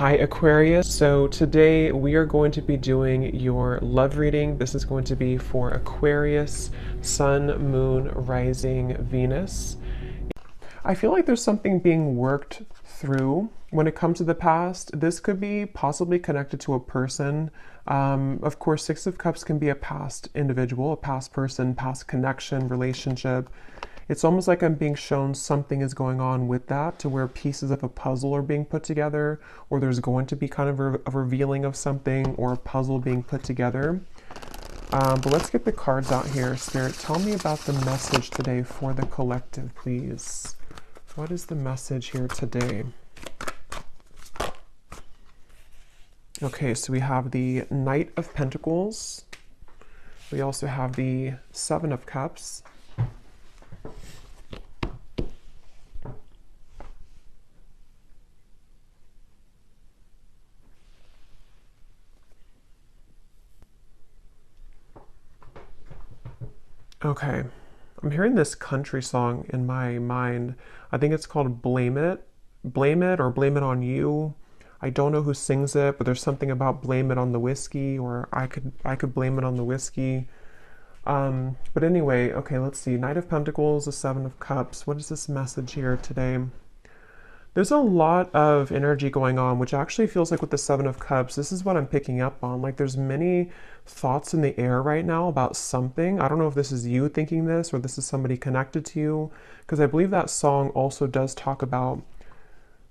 Hi Aquarius, so today we are going to be doing your love reading. This is going to be for Aquarius, Sun, Moon, Rising, Venus. I feel like there's something being worked through when it comes to the past. This could be possibly connected to a person. Of course, Six of Cups can be a past individual, a past person, past connection, relationship. It's almost like I'm being shown something is going on with that, to where pieces of a puzzle are being put together, or there's going to be kind of a revealing of something, or a puzzle being put together. But let's get the cards out here. Spirit, tell me about the message today for the collective, please. What is the message here today? Okay, so we have the Knight of Pentacles. We also have the Seven of Cups. Okay, I'm hearing this country song in my mind. I think it's called Blame It. Blame It or Blame It on You. I don't know who sings it, but there's something about blame it on the whiskey, or I could blame it on the whiskey. But anyway, okay, let's see. Knight of Pentacles, the Seven of Cups. What is this message here today? There's a lot of energy going on, which actually feels like with the Seven of Cups, this is what I'm picking up on. Like there's many thoughts in the air right now about something. I don't know if this is you thinking this or this is somebody connected to you, because I believe that song also does talk about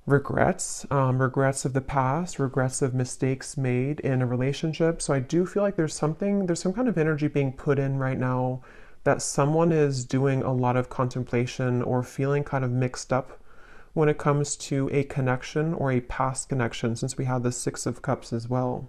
regrets, regrets of the past, regrets of mistakes made in a relationship. So I do feel like there's some kind of energy being put in right now that someone is doing a lot of contemplation or feeling kind of mixed up when it comes to a connection or a past connection, since we have the Six of Cups as well.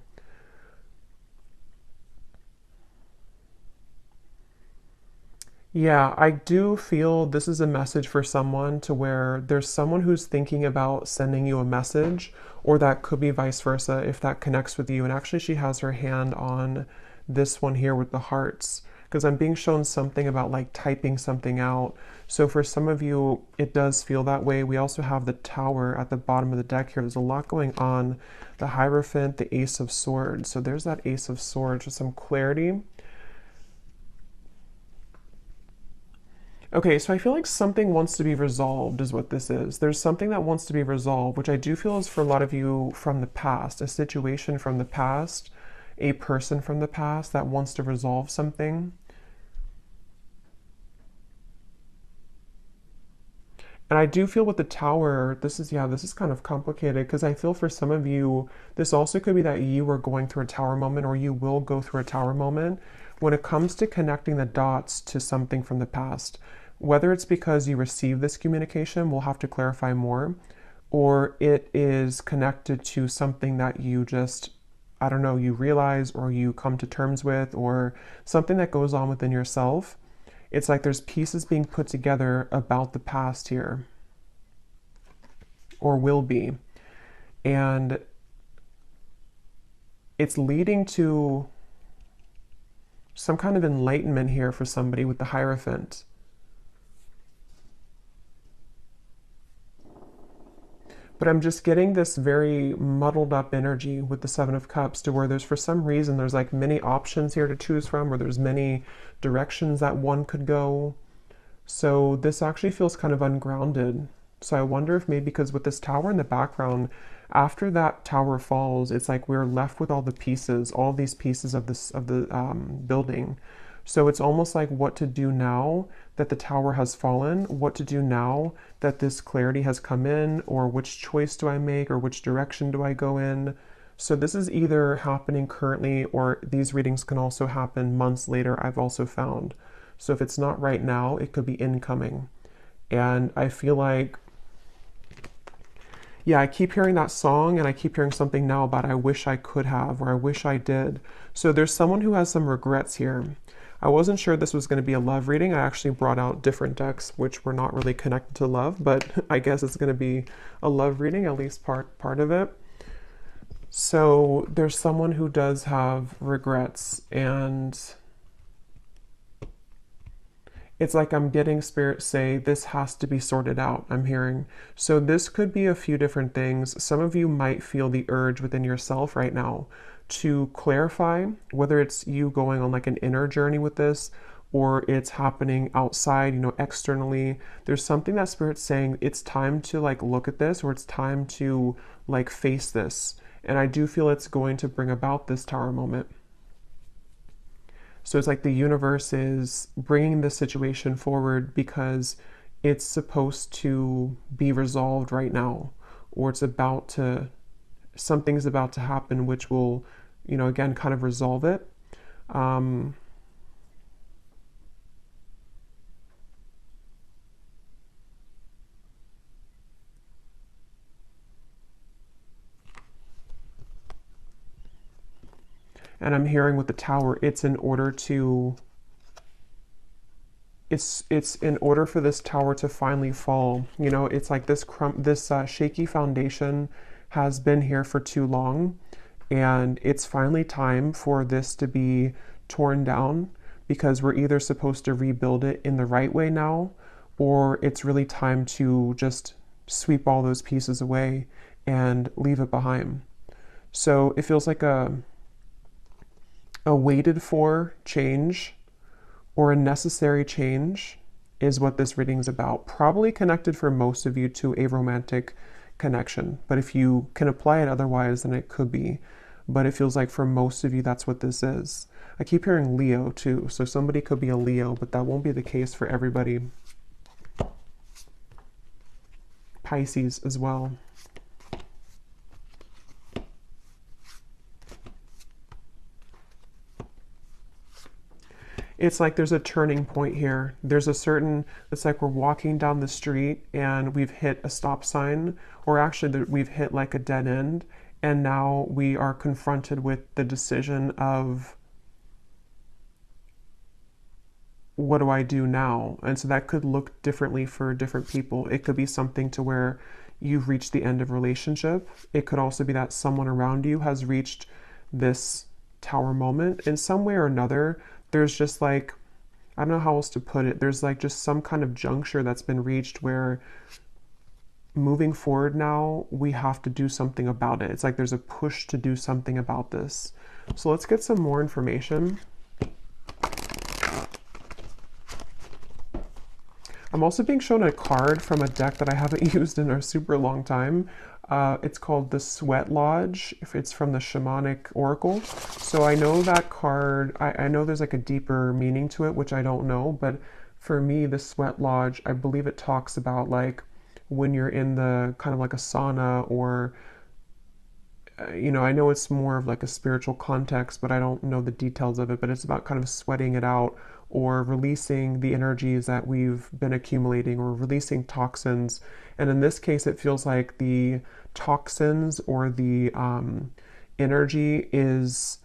Yeah, I do feel this is a message for someone, to where there's someone who's thinking about sending you a message, or that could be vice versa if that connects with you. And actually she has her hand on this one here with the hearts, because I'm being shown something about like typing something out. So for some of you, it does feel that way. We also have the Tower at the bottom of the deck here. There's a lot going on. The Hierophant, the Ace of Swords. So there's that Ace of Swords with some clarity. Okay, so I feel like something wants to be resolved is what this is. There's something that wants to be resolved, which I do feel is for a lot of you from the past, a situation from the past, a person from the past that wants to resolve something. And I do feel with the Tower, this is kind of complicated, because I feel for some of you, this also could be that you were going through a Tower moment, or you will go through a Tower moment when it comes to connecting the dots to something from the past. Whether it's because you received this communication, we'll have to clarify more, or it is connected to something that you just, I don't know, you realize or you come to terms with, or something that goes on within yourself. It's like there's pieces being put together about the past here, or will be. And it's leading to some kind of enlightenment here for somebody with the Hierophant. But I'm just getting this very muddled up energy with the Seven of Cups, to where there's, for some reason, there's like many options here to choose from, or there's many directions that one could go. So this actually feels kind of ungrounded. So I wonder if maybe because with this Tower in the background, after that Tower falls, it's like we're left with all the pieces, all these pieces of the building. So it's almost like what to do now that the Tower has fallen, what to do now that this clarity has come in, or which choice do I make, or which direction do I go in. So this is either happening currently, or these readings can also happen months later, I've also found. So if it's not right now, it could be incoming. And I feel like, yeah, I keep hearing that song, and I keep hearing something now about I wish I could have, or I wish I did. So there's someone who has some regrets here. I wasn't sure this was going to be a love reading. I actually brought out different decks, which were not really connected to love, but I guess it's going to be a love reading, at least part of it. So there's someone who does have regrets, and It's like I'm getting spirit say this has to be sorted out, I'm hearing. So this could be a few different things. Some of you might feel the urge within yourself right now to clarify whether it's you going on like an inner journey with this or it's happening outside, you know, externally. There's something that spirit's saying it's time to like look at this, or it's time to like face this. And I do feel it's going to bring about this Tower moment. So it's like the universe is bringing this situation forward because it's supposed to be resolved right now, or it's about to, something's about to happen which will, you know, again, kind of resolve it. And I'm hearing with the Tower, it's in order to, it's in order for this Tower to finally fall. You know, it's like this shaky foundation has been here for too long, and it's finally time for this to be torn down, because we're either supposed to rebuild it in the right way now, or it's really time to just sweep all those pieces away and leave it behind. So it feels like a waited for change, or a necessary change, is what this reading's about. Probably connected for most of you to a romantic connection, but if you can apply it otherwise, then it could be. But it feels like for most of you, that's what this is. I keep hearing Leo too, so somebody could be a Leo, but that won't be the case for everybody. Pisces as well. It's like there's a turning point here. There's a certain, it's like we're walking down the street and we've hit a stop sign, or actually we've hit like a dead end, and now we are confronted with the decision of, what do I do now? And so that could look differently for different people. It could be something to where you've reached the end of relationship. It could also be that someone around you has reached this Tower moment in some way or another. There's just like, I don't know how else to put it. There's like just some kind of juncture that's been reached where moving forward now, we have to do something about it. It's like there's a push to do something about this. So let's get some more information. I'm also being shown a card from a deck that I haven't used in a super long time. It's called the Sweat Lodge. If it's from the Shamanic Oracle. So I know that card, I know there's like a deeper meaning to it, which I don't know, but for me, the Sweat Lodge, I believe it talks about like when you're in the kind of like a sauna, or you know, I know it's more of like a spiritual context, but I don't know the details of it, but it's about kind of sweating it out, or releasing the energies that we've been accumulating, or releasing toxins. And in this case, it feels like the toxins or the energy is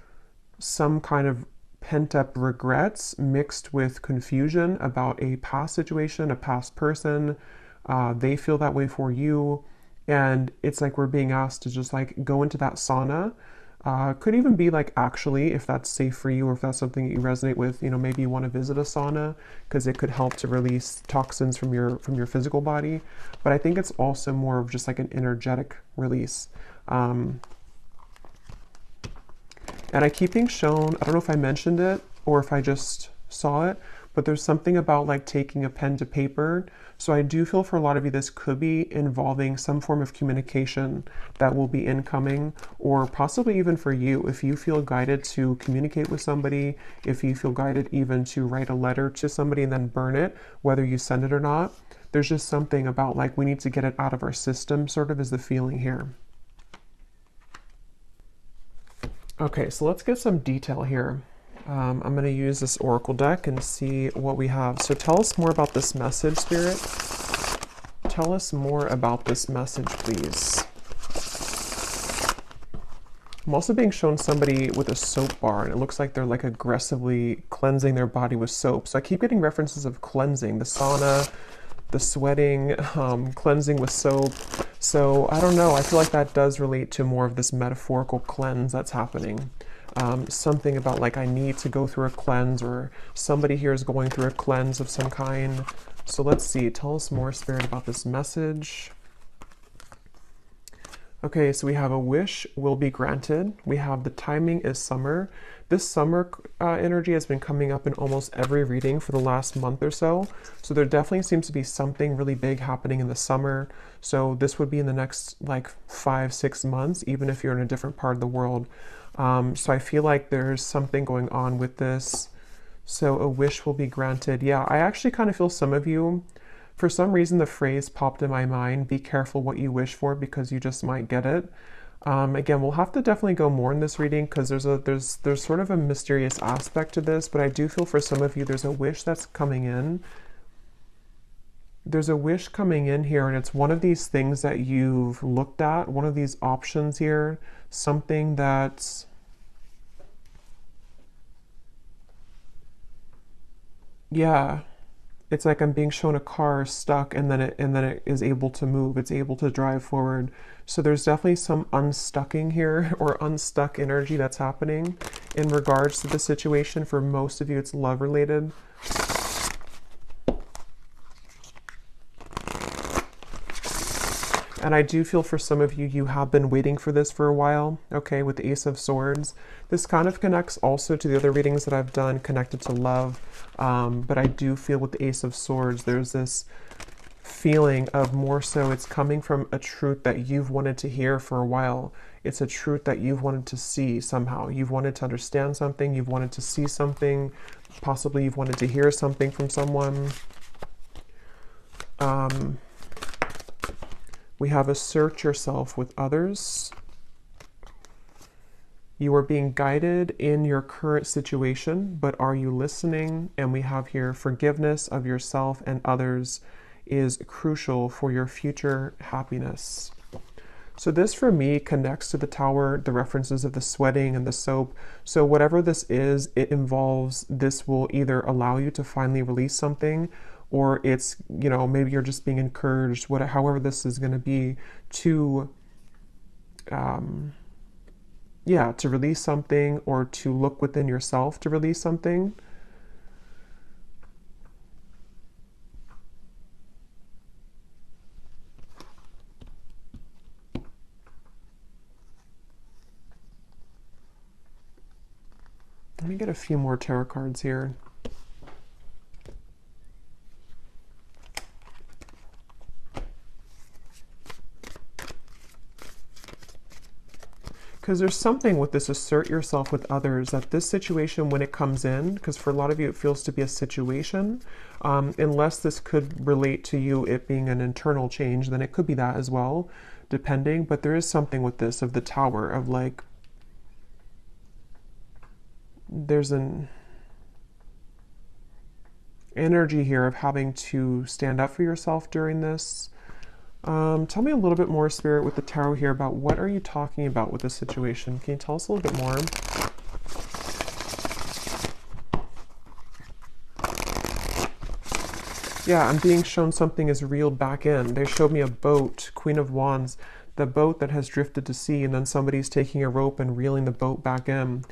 some kind of pent-up regrets mixed with confusion about a past situation, a past person. They feel that way for you. And it's like we're being asked to just like go into that sauna. Could even be like, actually, if that's safe for you, or if that's something that you resonate with, you know, maybe you want to visit a sauna because it could help to release toxins from your physical body. But I think it's also more of just like an energetic release. And I keep being shown, I don't know if I mentioned it or if I just saw it, but there's something about like taking a pen to paper. So I do feel for a lot of you, this could be involving some form of communication that will be incoming, or possibly even for you, if you feel guided to communicate with somebody, if you feel guided even to write a letter to somebody and then burn it, whether you send it or not. There's just something about like we need to get it out of our system, sort of is the feeling here. Okay, so let's get some detail here. I'm going to use this oracle deck and see what we have. So tell us more about this message, Spirit. Tell us more about this message, please. I'm also being shown somebody with a soap bar, and it looks like they're like aggressively cleansing their body with soap. So I keep getting references of cleansing, the sauna, the sweating, cleansing with soap. So I don't know, I feel like that does relate to more of this metaphorical cleanse that's happening. something about like I need to go through a cleanse, or somebody here is going through a cleanse of some kind. So let's see, tell us more, Spirit, about this message. Okay, so we have a wish will be granted. We have the timing is summer. This summer energy has been coming up in almost every reading for the last month or so. So there definitely seems to be something really big happening in the summer. So this would be in the next like 5-6 months, even if you're in a different part of the world. So I feel like there's something going on with this. So a wish will be granted. Yeah, I actually kind of feel some of you, for some reason, the phrase popped in my mind, be careful what you wish for because you just might get it. Again, we'll have to definitely go more in this reading because there's sort of a mysterious aspect to this, but I do feel for some of you there's a wish that's coming in. There's a wish coming in here, and it's one of these things that you've looked at, one of these options here, something that's... Yeah. It's like I'm being shown a car stuck, and then it is able to move. It's able to drive forward. So there's definitely some unstucking here, or unstuck energy that's happening in regards to the situation. For most of you, it's love related. And I do feel for some of you, you have been waiting for this for a while, okay, with the Ace of Swords. This kind of connects also to the other readings that I've done connected to love. But I do feel with the Ace of Swords, there's this feeling of more so it's coming from a truth that you've wanted to hear for a while. It's a truth that you've wanted to see somehow. You've wanted to understand something. You've wanted to see something. Possibly you've wanted to hear something from someone. We have assert yourself with others. You are being guided in your current situation, but are you listening? And we have here forgiveness of yourself and others is crucial for your future happiness. So this for me connects to the Tower, the references of the sweating and the soap. So whatever this is, it involves, this will either allow you to finally release something, or it's, you know, maybe you're just being encouraged, however this is going to be, to yeah, to release something, or to look within yourself to release something. Let me get a few more tarot cards here. Because there's something with this assert yourself with others, that this situation, when it comes in, because for a lot of you it feels to be a situation, unless this could relate to you, it being an internal change, then it could be that as well, depending. But there is something with this of the Tower, of like, there's an energy here of having to stand up for yourself during this. Tell me a little bit more, Spirit, with the Tarot here about what are you talking about with this situation? Can you tell us a little bit more? Yeah, I'm being shown something is reeled back in. They showed me a boat, Queen of Wands, the boat that has drifted to sea, and then somebody's taking a rope and reeling the boat back in.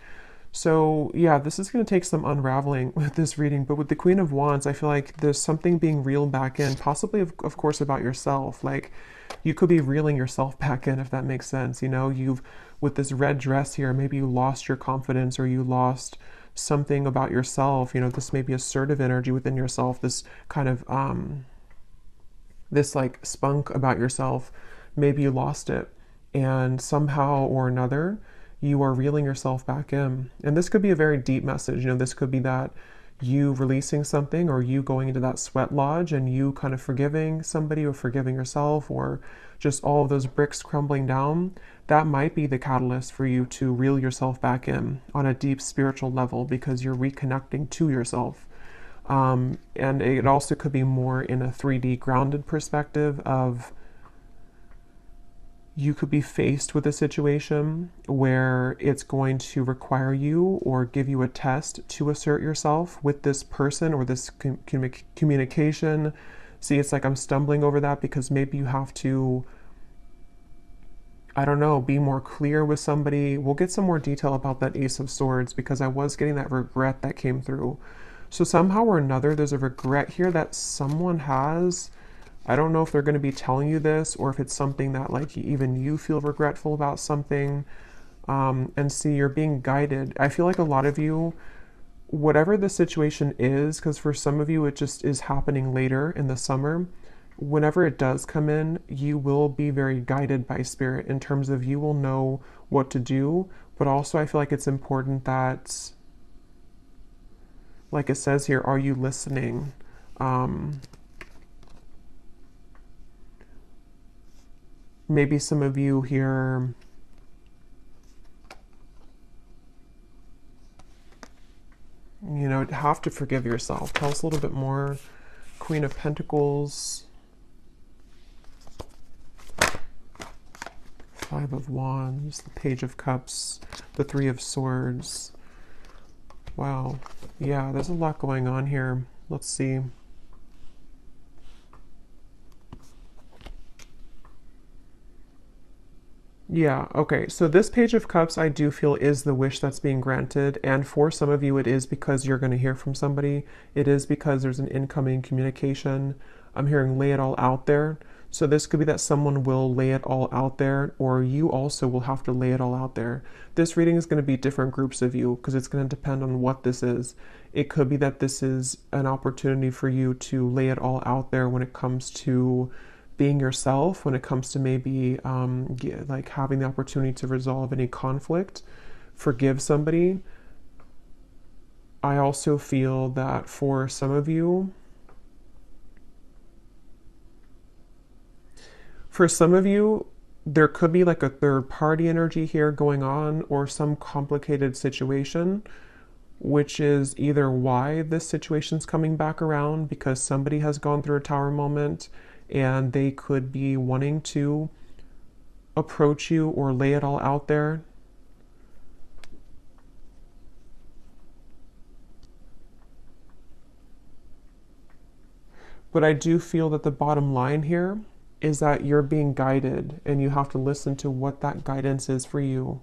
So yeah, this is going to take some unraveling with this reading, but with the Queen of Wands, I feel like there's something being reeled back in, possibly of course about yourself. Like you could be reeling yourself back in, if that makes sense. You know, you've, with this red dress here, maybe you lost your confidence, or you lost something about yourself. You know, this may be assertive energy within yourself, this kind of, this like spunk about yourself. Maybe you lost it, and somehow or another, you are reeling yourself back in. And this could be a very deep message. You know, this could be that you releasing something, or you going into that sweat lodge and you kind of forgiving somebody, or forgiving yourself, or just all of those bricks crumbling down. That might be the catalyst for you to reel yourself back in on a deep spiritual level, because you're reconnecting to yourself. And it also could be more in a 3D grounded perspective of, you could be faced with a situation where it's going to require you or give you a test to assert yourself with this person or this communication. See, it's like I'm stumbling over that because maybe you have to I don't know, be more clear with somebody. We'll get some more detail about that Ace of Swords because I was getting that regret that came through. So somehow or another, there's a regret here that someone has. I don't know if they're going to be telling you this or if it's something that like even you feel regretful about something. And see, you're being guided. I feel like a lot of you, whatever the situation is, because for some of you it just is happening later in the summer, whenever it does come in, you will be very guided by spirit in terms of you will know what to do. But also I feel like it's important that, like it says here, are you listening? Maybe some of you here, you know, have to forgive yourself. Tell us a little bit more. Queen of Pentacles, Five of Wands, the Page of Cups, the Three of Swords. Wow. Yeah, there's a lot going on here. Let's see. Yeah, okay. So this Page of Cups, I do feel is the wish that's being granted. And for some of you, it is because you're going to hear from somebody. It is because there's an incoming communication. I'm hearing lay it all out there. So this could be that someone will lay it all out there, or you also will have to lay it all out there. This reading is going to be different groups of you because it's going to depend on what this is. It could be that this is an opportunity for you to lay it all out there when it comes to being yourself, when it comes to maybe like having the opportunity to resolve any conflict, forgive somebody. I also feel that for some of you, there could be like a third party energy here going on or some complicated situation, which is either why this situation's coming back around because somebody has gone through a tower moment and they could be wanting to approach you or lay it all out there. But I do feel that the bottom line here is that you're being guided and you have to listen to what that guidance is for you.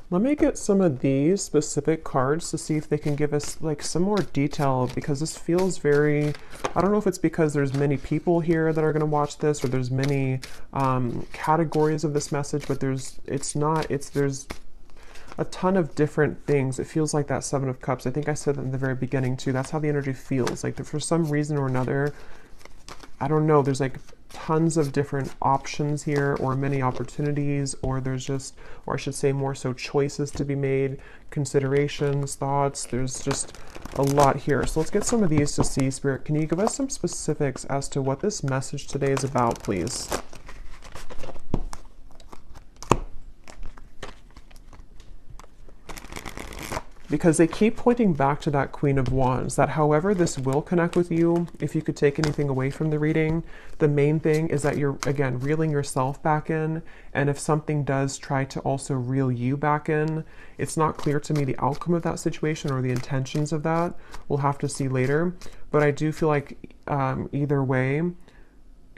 Let me get some of these specific cards to see if they can give us like some more detail because this feels very, I don't know if it's because there's many people here that are going to watch this or there's many categories of this message, but there's a ton of different things. It feels like that Seven of Cups. I think I said that in the very beginning too. That's how the energy feels. Like for some reason or another, I don't know, there's like tons of different options here or many opportunities, or there's just, or I should say more so choices to be made, considerations, thoughts. There's just a lot here. So let's get some of these to see. Spirit, can you give us some specifics as to what this message today is about, please? Because they keep pointing back to that Queen of Wands, that however this will connect with you, if you could take anything away from the reading, the main thing is that you're, again, reeling yourself back in, and if something does try to also reel you back in, it's not clear to me the outcome of that situation or the intentions of that. We'll have to see later, but I do feel like either way,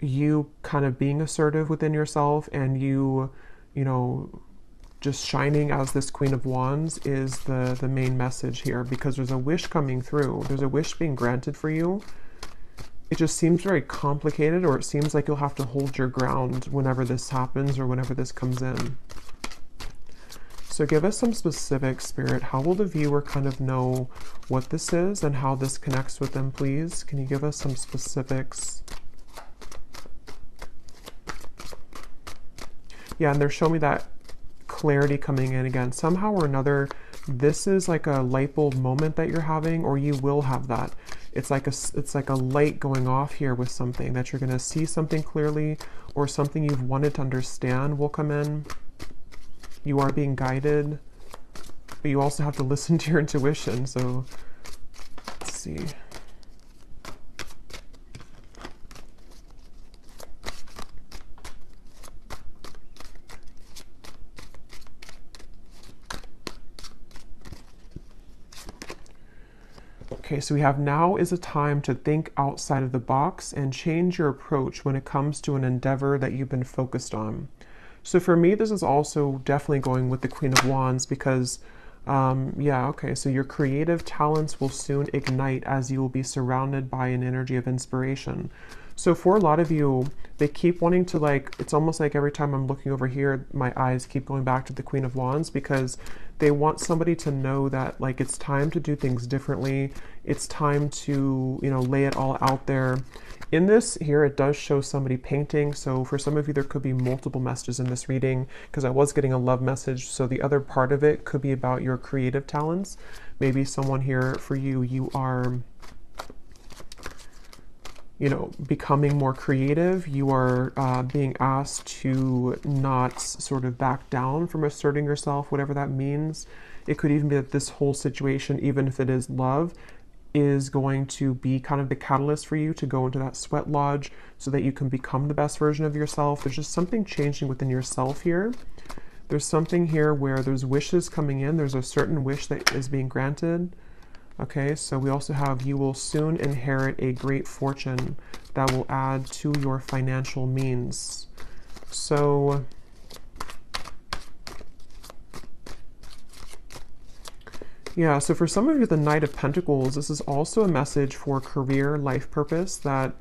you kind of being assertive within yourself and you know, just shining as this Queen of Wands is the main message here, because there's a wish coming through. There's a wish being granted for you. It just seems very complicated, or it seems like you'll have to hold your ground whenever this happens or whenever this comes in. So give us some specific, Spirit. How will the viewer kind of know what this is and how this connects with them, please? Can you give us some specifics? Yeah, and they're showing me that clarity coming in again. Somehow or another, this is like a light bulb moment that you're having, or you will have that. It's like a light going off here with something that you're going to see something clearly, or something you've wanted to understand will come in. You are being guided, but you also have to listen to your intuition. So let's see. Okay, so we have now is a time to think outside of the box and change your approach when it comes to an endeavor that you've been focused on. So for me, this is also definitely going with the Queen of Wands because, yeah, okay, so your creative talents will soon ignite as you will be surrounded by an energy of inspiration. So for a lot of you, they keep wanting to like, it's almost like every time I'm looking over here, my eyes keep going back to the Queen of Wands because they want somebody to know that like it's time to do things differently. It's time to, you know, lay it all out there. In this here, it does show somebody painting. So for some of you, there could be multiple messages in this reading because I was getting a love message. So the other part of it could be about your creative talents. Maybe someone here for you, you are, you know, becoming more creative. You are being asked to not sort of back down from asserting yourself, whatever that means. It could even be that this whole situation, even if it is love, is going to be kind of the catalyst for you to go into that sweat lodge so that you can become the best version of yourself. There's just something changing within yourself here. There's something here where there's wishes coming in. There's a certain wish that is being granted. Okay, so we also have you will soon inherit a great fortune that will add to your financial means. So yeah, so for some of you, the Knight of Pentacles, this is also a message for career, life purpose, that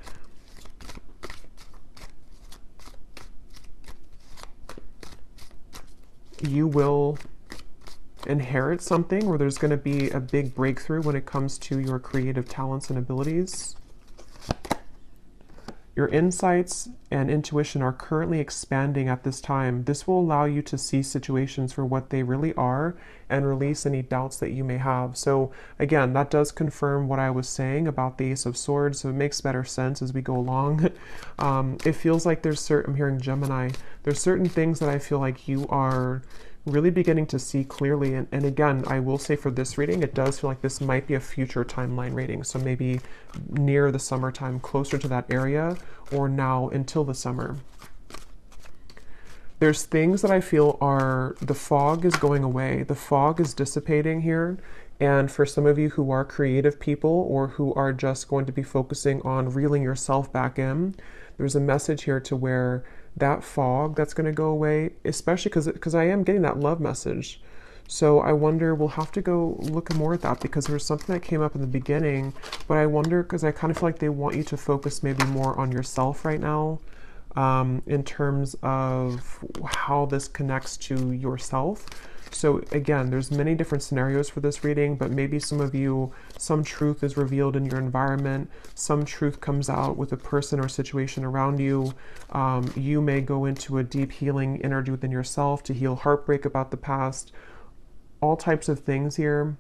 you will inherit something where there's going to be a big breakthrough when it comes to your creative talents and abilities. Your insights and intuition are currently expanding at this time. This will allow you to see situations for what they really are and release any doubts that you may have. So again, that does confirm what I was saying about the Ace of Swords, so it makes better sense as we go along. It feels like there's certain, I'm hearing Gemini, there's certain things that I feel like you are really beginning to see clearly. And again, I will say for this reading, it does feel like this might be a future timeline reading. So maybe near the summertime, closer to that area, or now until the summer. There's things that I feel are, the fog is going away. The fog is dissipating here. And for some of you who are creative people or who are just going to be focusing on reeling yourself back in, there's a message here to where that fog that's going to go away, especially because I am getting that love message. So I wonder, we'll have to go look more at that because there's something that came up in the beginning, but I wonder, because I kind of feel like they want you to focus maybe more on yourself right now, in terms of how this connects to yourself. So again, there's many different scenarios for this reading, but maybe some of you, some truth is revealed in your environment, some truth comes out with a person or situation around you. You may go into a deep healing energy within yourself to heal heartbreak about the past, all types of things here.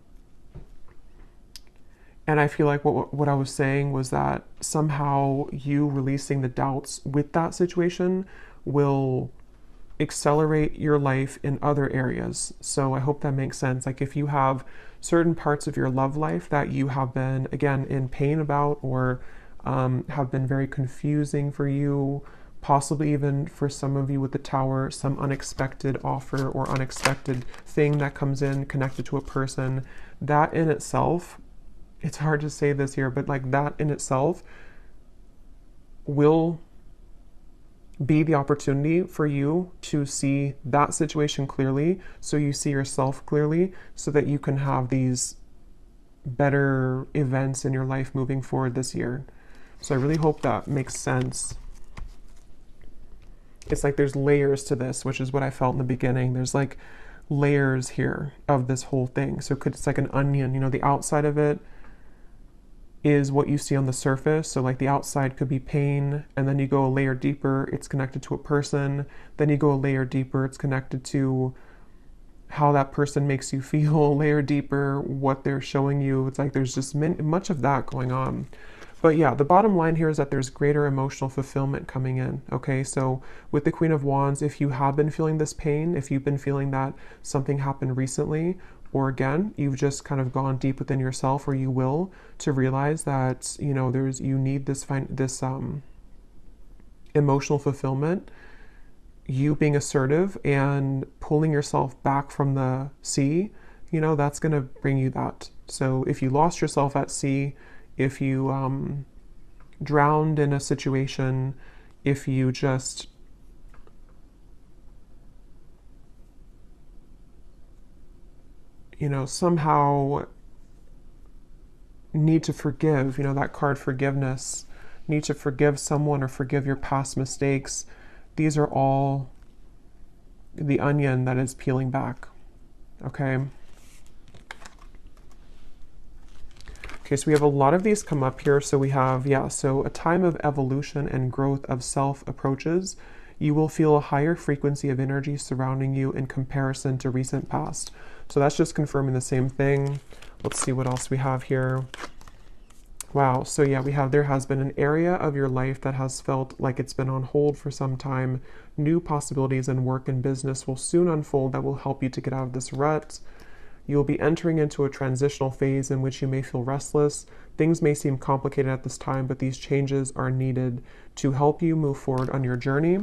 And I feel like what I was saying was that somehow you releasing the doubts with that situation will accelerate your life in other areas. So I hope that makes sense. Like if you have certain parts of your love life that you have been, again, in pain about, or have been very confusing for you, possibly even for some of you with the Tower, some unexpected offer or unexpected thing that comes in connected to a person, that in itself, it's hard to say this here, but like that in itself will be the opportunity for you to see that situation clearly, so you see yourself clearly, so that you can have these better events in your life moving forward this year. So I really hope that makes sense. It's like there's layers to this, which is what I felt in the beginning. There's like layers here of this whole thing. So it's like an onion, you know, the outside of it is what you see on the surface. So like the outside could be pain, and then you go a layer deeper, it's connected to a person. Then you go a layer deeper, it's connected to how that person makes you feel, a layer deeper, what they're showing you. It's like there's just much of that going on. But yeah, the bottom line here is that there's greater emotional fulfillment coming in, okay? So with the Queen of Wands, if you have been feeling this pain, if you've been feeling that something happened recently, or again, you've just kind of gone deep within yourself, or you will, to realize that, you know, you need this emotional fulfillment, you being assertive and pulling yourself back from the sea, you know, that's going to bring you that. So if you lost yourself at sea, if you drowned in a situation, if you just somehow need to forgive, that card forgiveness, need to forgive someone or forgive your past mistakes. These are all the onion that is peeling back. Okay. Okay, so we have a lot of these come up here. So we have, so a time of evolution and growth of self approaches. You will feel a higher frequency of energy surrounding you in comparison to recent past. So that's just confirming the same thing. Let's see what else we have here. Wow, so yeah, we have, there has been an area of your life that has felt like it's been on hold for some time. New possibilities in work and business will soon unfold that will help you to get out of this rut. You will be entering into a transitional phase in which you may feel restless. Things may seem complicated at this time, but these changes are needed to help you move forward on your journey.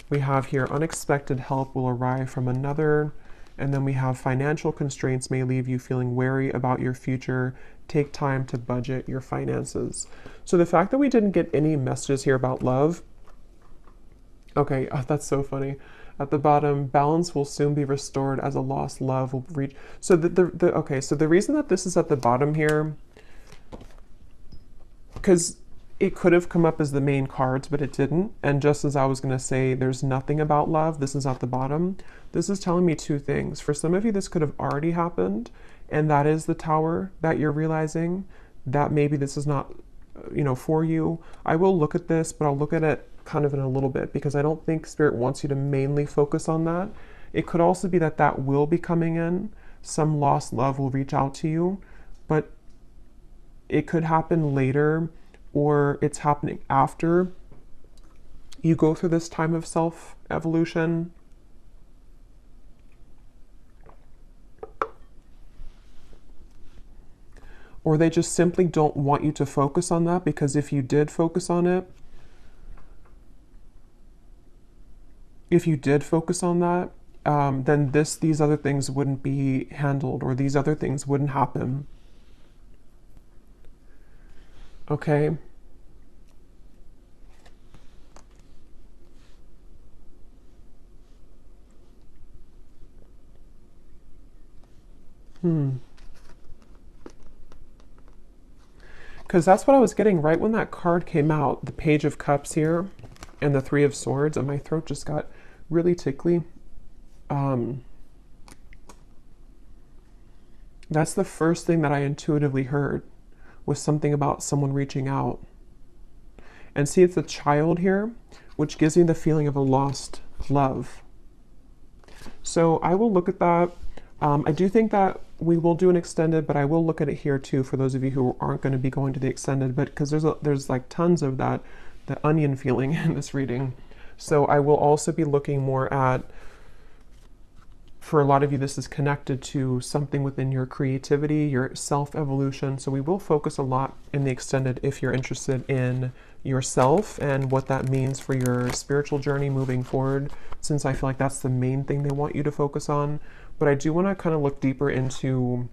We have here unexpected help will arrive from another. And then we have financial constraints may leave you feeling wary about your future. Take time to budget your finances. So the fact that we didn't get any messages here about love. Okay, that's so funny. At the bottom, balance will soon be restored as a lost love will reach. So so the reason that this is at the bottom here, because it could have come up as the main cards, but it didn't. And just as I was going to say, there's nothing about love, this is at the bottom. This is telling me two things. For some of you, this could have already happened, and that is the Tower that you're realizing that maybe this is not, for you. I will look at this, but I'll look at it kind of in a little bit, because I don't think Spirit wants you to mainly focus on that. It could also be that that will be coming in. Some lost love will reach out to you, but it could happen later, or it's happening after you go through this time of self-evolution. Or they just simply don't want you to focus on that, because if you did focus on it, then these other things wouldn't be handled, or these other things wouldn't happen. Okay. Because that's what I was getting right when that card came out, the Page of Cups here and the Three of Swords, and my throat just got really tickly. That's the first thing that I intuitively heard, was something about someone reaching out. And see, it's a child here, which gives me the feeling of a lost love. So I will look at that. I do think that we will do an extended, but I will look at it here too for those of you who aren't going to be going to the extended, but because there's like tons of that, the onion feeling in this reading. So I will also be looking more at, for a lot of you, this is connected to something within your creativity, your self-evolution. So we will focus a lot in the extended if you're interested in yourself and what that means for your spiritual journey moving forward, since I feel like that's the main thing they want you to focus on. But I do want to kind of look deeper into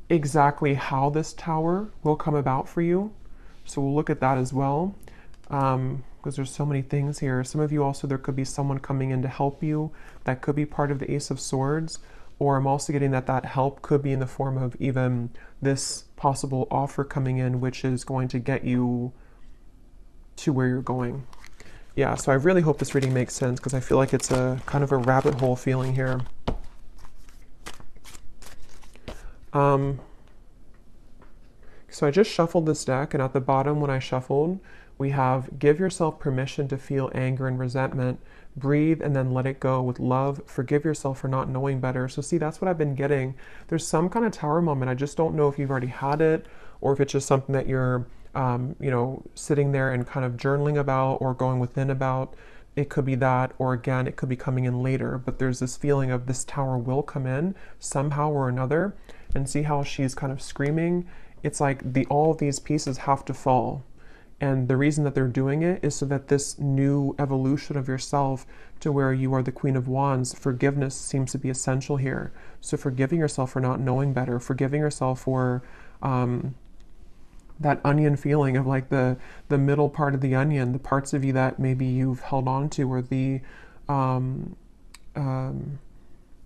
exactly how this Tower will come about for you. So we'll look at that as well, because there's so many things here. Some of you also, there could be someone coming in to help you. That could be part of the Ace of Swords. Or I'm also getting that help could be in the form of even this possible offer coming in, which is going to get you to where you're going. Yeah, so I really hope this reading makes sense, because I feel like it's a kind of a rabbit hole feeling here. So I just shuffled this deck, and at the bottom when I shuffled, we have give yourself permission to feel anger and resentment, breathe and then let it go with love, forgive yourself for not knowing better. So see, that's what I've been getting. There's some kind of Tower moment. I just don't know if you've already had it, or if it's just something that you're sitting there and kind of journaling about or going within about. It could be that, or again, it could be coming in later, but there's this feeling of this Tower will come in somehow or another. And see how she's kind of screaming? It's like all of these pieces have to fall And the reason that they're doing it is so that this new evolution of yourself to where you are the Queen of Wands, forgiveness seems to be essential here. So forgiving yourself for not knowing better, forgiving yourself for that onion feeling of like the middle part of the onion, the parts of you that maybe you've held on to, or the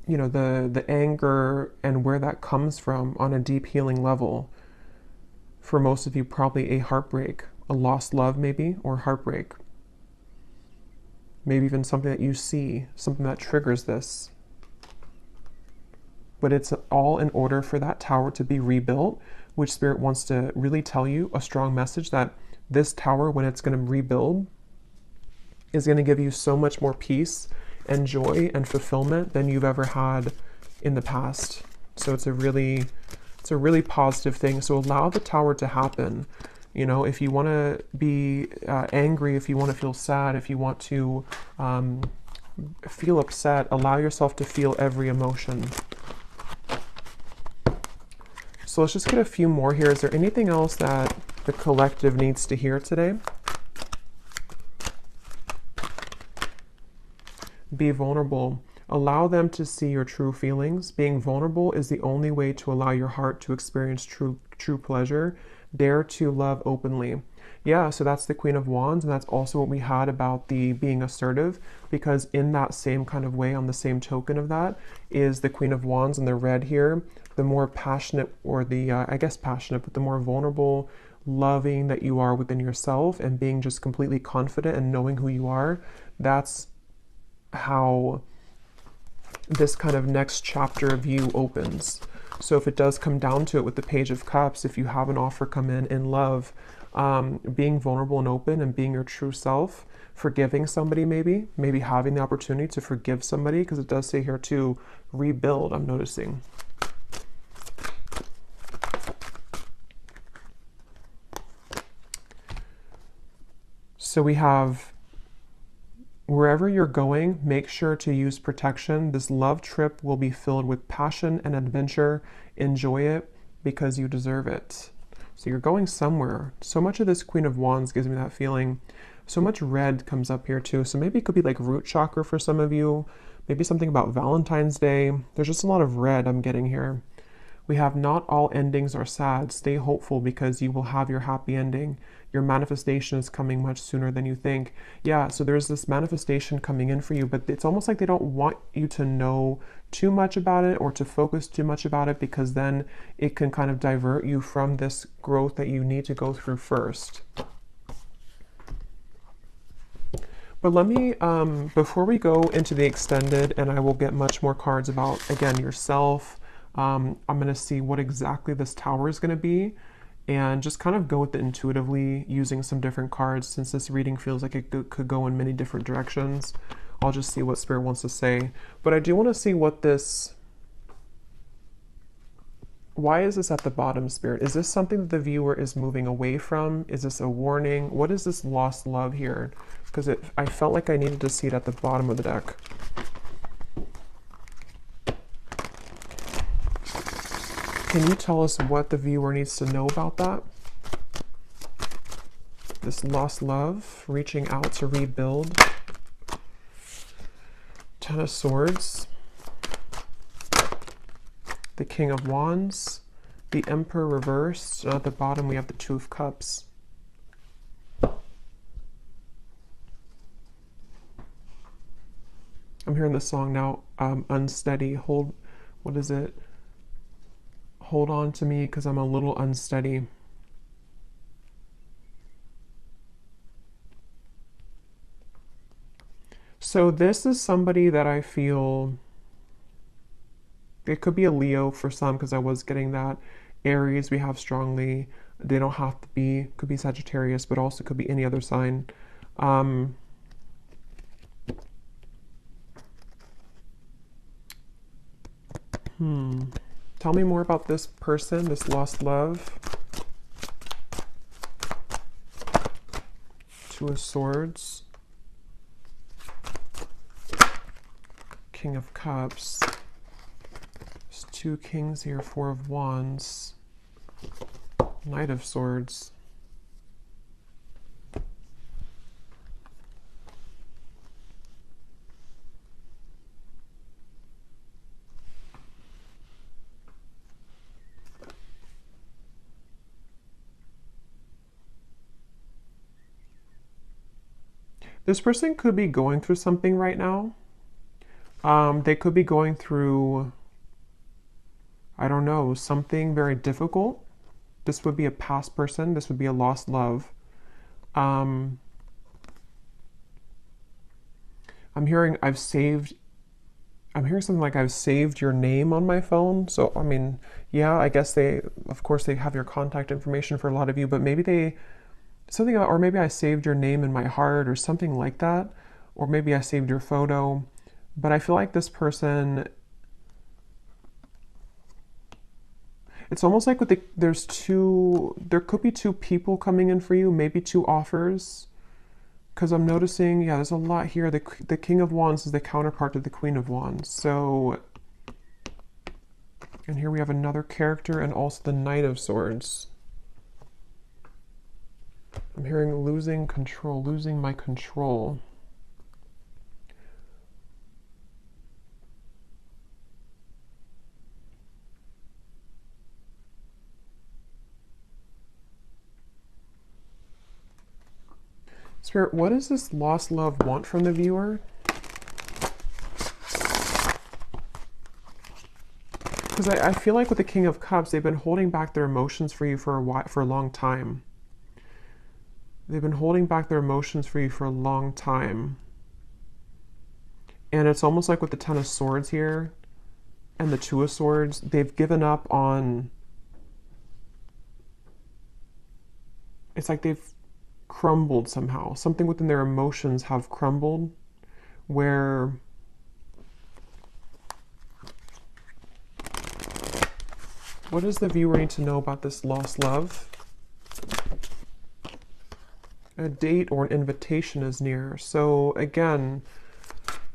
you know, the anger and where that comes from on a deep healing level. For most of you, probably a heartbreak, a lost love maybe, or heartbreak. Maybe even something that you see, something that triggers this. But it's all in order for that tower to be rebuilt, which Spirit wants to really tell you a strong message that this tower, when it's going to rebuild, is going to give you so much more peace and joy and fulfillment than you've ever had in the past. So it's a really positive thing. So allow the tower to happen. You know, if you want to be angry, if you want to feel sad, if you want to feel upset, allow yourself to feel every emotion. So let's just get a few more here. Is there anything else that the collective needs to hear today? Be vulnerable. Allow them to see your true feelings. Being vulnerable is the only way to allow your heart to experience true pleasure. Dare to love openly. Yeah, so that's the Queen of Wands, and that's also what we had about the being assertive, because in that same kind of way, on the same token of that, is the Queen of Wands in the red here. The more passionate, or the, I guess passionate, but the more vulnerable, loving that you are within yourself, and being just completely confident and knowing who you are, that's how this kind of next chapter of you opens. So if it does come down to it with the Page of Cups, if you have an offer come in love, being vulnerable and open and being your true self, forgiving somebody, maybe having the opportunity to forgive somebody, because it does say here to rebuild, I'm noticing. So we have, wherever you're going, make sure to use protection. This love trip will be filled with passion and adventure. Enjoy it because you deserve it. So you're going somewhere. So much of this Queen of Wands gives me that feeling. So much red comes up here too. So maybe it could be like root chakra for some of you. Maybe something about Valentine's Day. There's just a lot of red I'm getting here. We have not all endings are sad. Stay hopeful because you will have your happy ending. Your manifestation is coming much sooner than you think. Yeah, so there's this manifestation coming in for you, but it's almost like they don't want you to know too much about it or to focus too much about it, because then it can kind of divert you from this growth that you need to go through first. But let me, before we go into the extended, and I will get much more cards about, again, yourself, I'm going to see what exactly this tower is going to be, and just kind of go with it intuitively using some different cards. Since this reading feels like it could go in many different directions, I'll just see what Spirit wants to say. But I do want to see what this, why is this at the bottom, Spirit? Is this something that the viewer is moving away from? Is this a warning? What is this lost love here? Because I felt like I needed to see it at the bottom of the deck. Can you tell us what the viewer needs to know about that? This lost love, reaching out to rebuild. Ten of Swords. The King of Wands. The Emperor reversed. And at the bottom we have the Two of Cups. I'm hearing the song now, Unsteady. Hold, what is it? Hold on to me because I'm a little unsteady. So this is somebody that I feel, it could be a Leo for some, because I was getting that. Aries we have strongly. They don't have to be, could be Sagittarius, but also could be any other sign. Tell me more about this person, this lost love. Two of Swords. King of Cups. There's two kings here, Four of Wands. Knight of Swords. This person could be going through something right now. They could be going through, I don't know, something very difficult. This would be a past person. This would be a lost love. I'm hearing I'm hearing something like I've saved your name on my phone. So, I mean, yeah, I guess of course, they have your contact information for a lot of you, but maybe something about, or maybe I saved your name in my heart or something like that. Or maybe I saved your photo. But I feel like this person, it's almost like there could be two people coming in for you, maybe two offers. Because I'm noticing, yeah, there's a lot here. The King of Wands is the counterpart to the Queen of Wands. So, and here we have another character and also the Knight of Swords. I'm hearing losing control, losing my control. Spirit, what does this lost love want from the viewer? Because I feel like with the King of Cups, they've been holding back their emotions for you for a long time. They've been holding back their emotions for you for a long time. And it's almost like with the Ten of Swords here and the Two of Swords, they've given up on... It's like they've crumbled somehow. Something within their emotions have crumbled where what does the viewer need to know about this lost love? A date or an invitation is near. So again,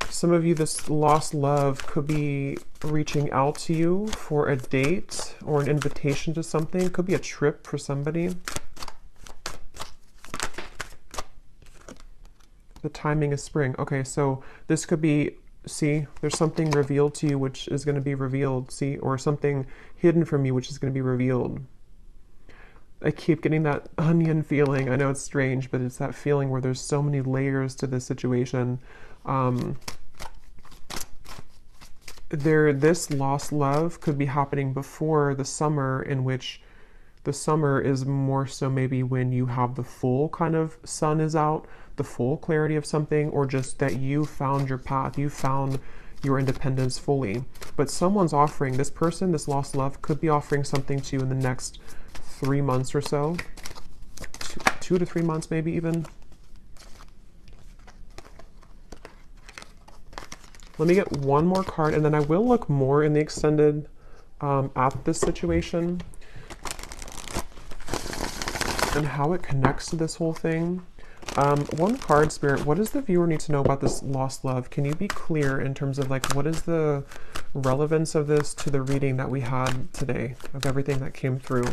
some of you, this lost love could be reaching out to you for a date or an invitation to something. It could be a trip for somebody. The timing is spring. Okay, so this could be, see, there's something revealed to you which is going to be revealed, see, or something hidden from you which is going to be revealed. I keep getting that onion feeling. I know it's strange, but it's that feeling where there's so many layers to this situation. This lost love could be happening before the summer, in which the summer is more so maybe when you have the full kind of sun is out, the full clarity of something, or just that you found your path, you found your independence fully. But someone's offering, this person, this lost love, could be offering something to you in the next 3 months or so. 2 to 3 months maybe even. Let me get one more card, and then I will look more in the extended at this situation and how it connects to this whole thing. One card, Spirit, what does the viewer need to know about this lost love? Can you be clear in terms of like, what is the relevance of this to the reading that we had today, of everything that came through?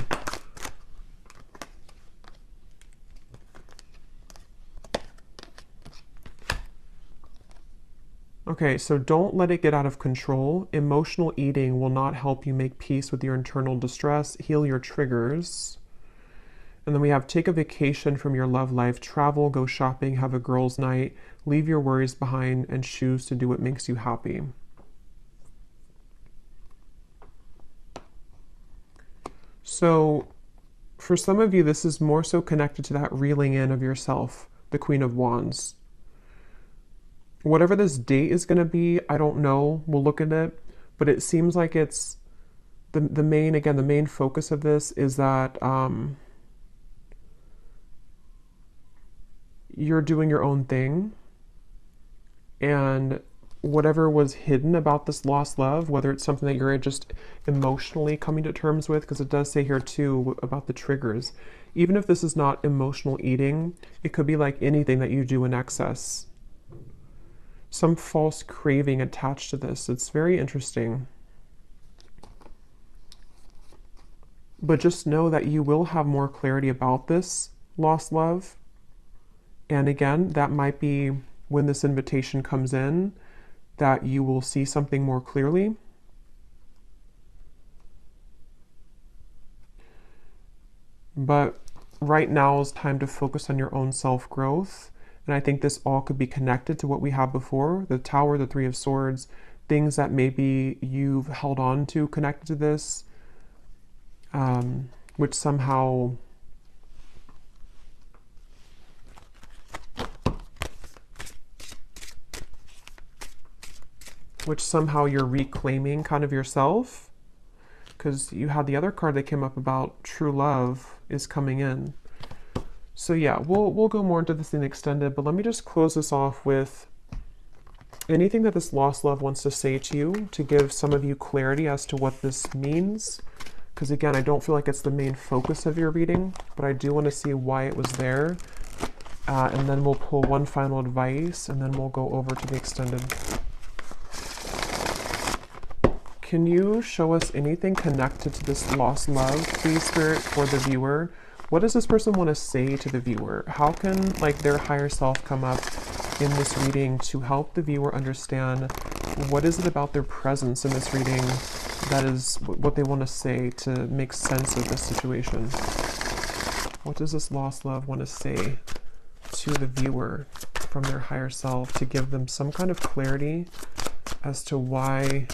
Okay, so don't let it get out of control. Emotional eating will not help you make peace with your internal distress, heal your triggers. And then we have take a vacation from your love life, travel, go shopping, have a girls' night, leave your worries behind, and choose to do what makes you happy. So for some of you, this is more so connected to that reeling in of yourself, the Queen of Wands. Whatever this date is going to be, I don't know. We'll look at it. But it seems like it's the main focus of this is that you're doing your own thing, and whatever was hidden about this lost love, whether it's something that you're just emotionally coming to terms with, because it does say here too about the triggers, even if this is not emotional eating, it could be like anything that you do in excess, some false craving attached to this. It's very interesting. But just know that you will have more clarity about this lost love. And again, that might be when this invitation comes in, that you will see something more clearly. But right now is time to focus on your own self-growth And I think this all could be connected to what we have before, the Tower, the Three of Swords, things that maybe you've held on to connected to this, which somehow you're reclaiming kind of yourself, because you had the other card that came up about true love is coming in. So yeah, we'll go more into this in extended, but let me just close this off with anything that this lost love wants to say to you, to give some of you clarity as to what this means. Because again, I don't feel like it's the main focus of your reading, but I do want to see why it was there. And then we'll pull one final advice, and then we'll go over to the extended. Can you show us anything connected to this lost love, please, Spirit, for the viewer? What does this person want to say to the viewer? How can like their higher self come up in this reading to help the viewer understand what is it about their presence in this reading that is what they want to say to make sense of this situation? What does this lost love want to say to the viewer from their higher self to give them some kind of clarity as to why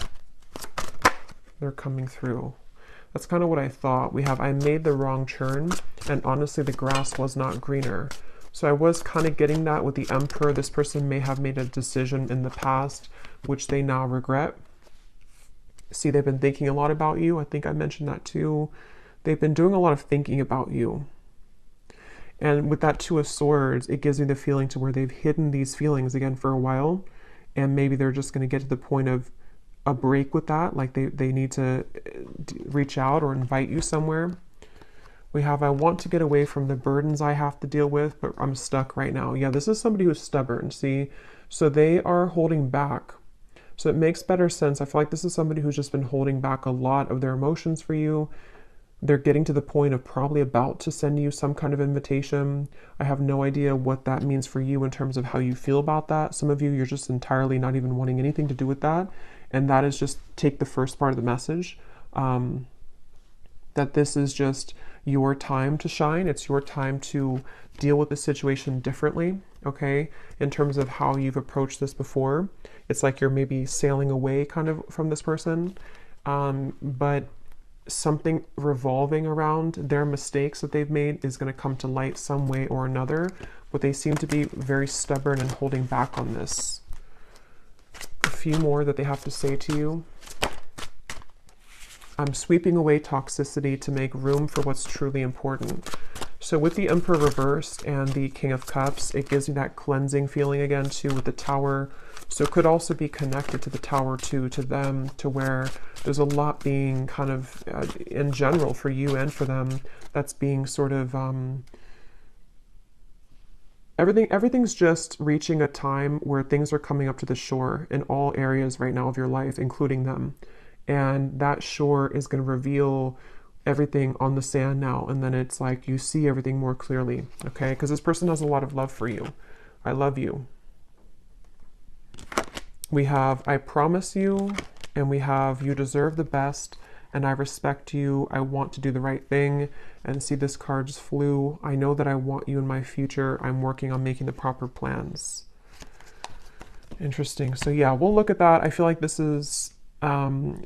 they're coming through? That's kind of what I thought. We have, I made the wrong turn, and honestly, the grass was not greener. So I was kind of getting that with the Emperor. This person may have made a decision in the past, which they now regret. See, they've been thinking a lot about you. I think I mentioned that too. They've been doing a lot of thinking about you. And with that Two of Swords, it gives me the feeling to where they've hidden these feelings again for a while. And maybe they're just going to get to the point of a break with that. Like they need to reach out or invite you somewhere. We have, I want to get away from the burdens I have to deal with, but I'm stuck right now. Yeah, this is somebody who's stubborn, see? So they are holding back. So it makes better sense. I feel like this is somebody who's just been holding back a lot of their emotions for you. They're getting to the point of probably about to send you some kind of invitation. I have no idea what that means for you in terms of how you feel about that. Some of you, you're just entirely not even wanting anything to do with that. And that is just take the first part of the message. That this is just your time to shine. It's your time to deal with the situation differently, okay? In terms of how you've approached this before. It's like you're maybe sailing away kind of from this person, but something revolving around their mistakes that they've made is going to come to light some way or another, but they seem to be very stubborn and holding back on this. A few more that they have to say to you. I'm sweeping away toxicity to make room for what's truly important. So with the Emperor reversed and the King of Cups, it gives you that cleansing feeling again too with the Tower. So it could also be connected to the Tower too, to them, to where there's a lot being kind of, in general for you and for them, that's being sort of, everything's just reaching a time where things are coming up to the shore in all areas right now of your life, including them. And that shore is going to reveal everything on the sand now. And then it's like you see everything more clearly, okay? Because this person has a lot of love for you. I love you. We have, I promise you, and we have, you deserve the best, and I respect you. I want to do the right thing. And see, this card just flew. I know that I want you in my future. I'm working on making the proper plans. Interesting. So yeah, we'll look at that. I feel like this is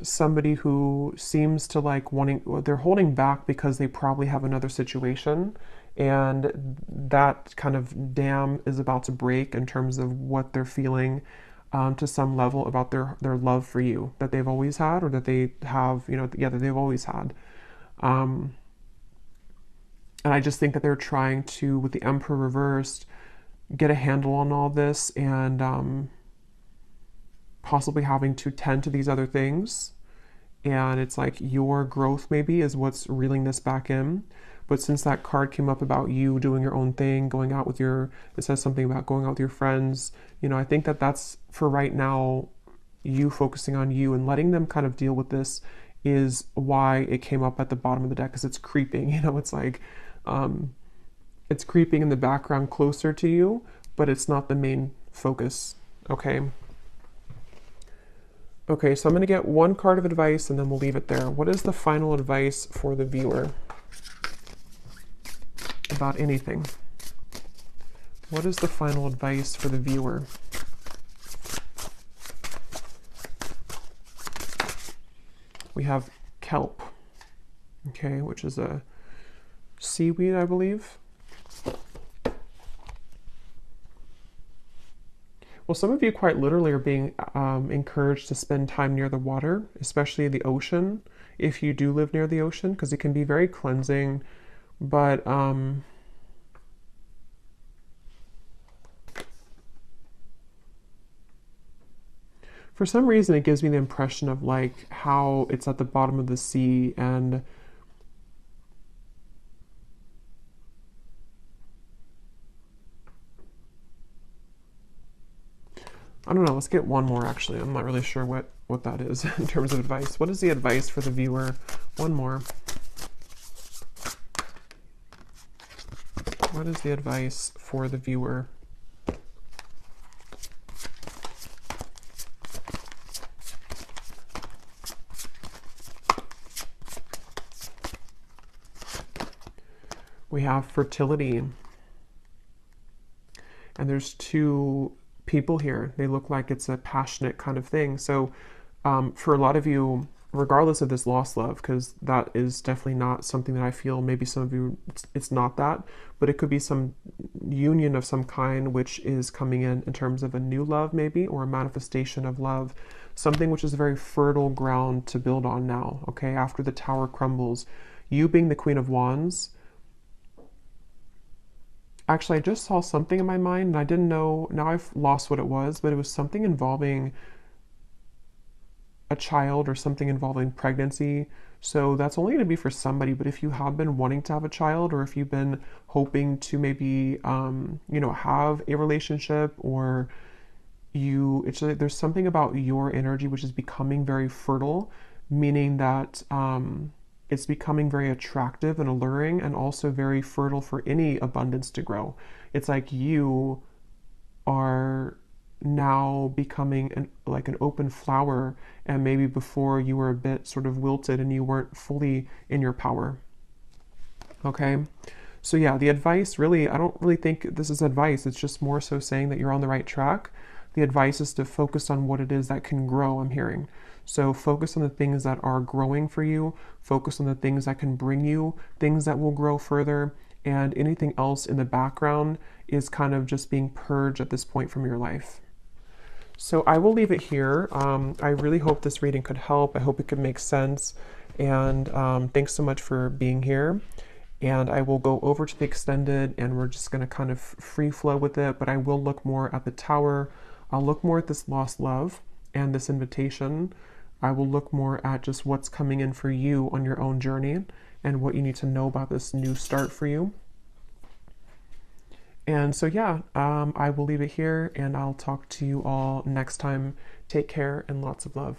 somebody who seems to like they're holding back because they probably have another situation, and that kind of dam is about to break in terms of what they're feeling to some level about their love for you that they've always had, or that they have, you know, that they've always had. And I just think that they're trying to, with the Emperor reversed, get a handle on all this, and possibly having to tend to these other things. And it's like your growth maybe is what's reeling this back in. But since that card came up about you doing your own thing, going out with it says something about going out with your friends, you know, I think that that's for right now, you focusing on you and letting them kind of deal with this is why it came up at the bottom of the deck, because it's creeping, you know, it's like, it's creeping in the background closer to you, but it's not the main focus, okay? Okay, so I'm going to get one card of advice and then we'll leave it there. What is the final advice for the viewer about anything? What is the final advice for the viewer? We have kelp, okay, which is a seaweed, I believe. Well, some of you quite literally are being encouraged to spend time near the water, especially the ocean, if you do live near the ocean, because it can be very cleansing. But for some reason, it gives me the impression of like how it's at the bottom of the sea, and I don't know, let's get one more actually. I'm not really sure what that is in terms of advice. What is the advice for the viewer? One more. What is the advice for the viewer? We have fertility. And there's two people here. They look like it's a passionate kind of thing. So for a lot of you, regardless of this lost love, because that is definitely not something that I feel, maybe some of you, it's not that, but it could be some union of some kind which is coming in terms of a new love maybe, or a manifestation of love, something which is a very fertile ground to build on now, okay? After the tower crumbles, you being the Queen of Wands. Actually, I just saw something in my mind and I didn't know, now I've lost what it was, but it was something involving a child or something involving pregnancy. So that's only going to be for somebody, but if you have been wanting to have a child, or if you've been hoping to maybe, you know, have a relationship, or it's like there's something about your energy which is becoming very fertile, meaning that it's becoming very attractive and alluring, and also very fertile for any abundance to grow. It's like you are now becoming like an open flower, and maybe before you were a bit sort of wilted and you weren't fully in your power. Okay, so yeah, the advice really, I don't really think this is advice, it's just more so saying that you're on the right track. The advice is to focus on what it is that can grow, I'm hearing. So focus on the things that are growing for you, focus on the things that can bring you things that will grow further, and anything else in the background is kind of just being purged at this point from your life. So I will leave it here. I really hope this reading could help. I hope it could make sense. And thanks so much for being here. And I will go over to the extended, and we're just going to kind of free flow with it. But I will look more at the tower. I'll look more at this lost love and this invitation. I will look more at just what's coming in for you on your own journey, and what you need to know about this new start for you. And so, yeah, I will leave it here, and I'll talk to you all next time. Take care and lots of love.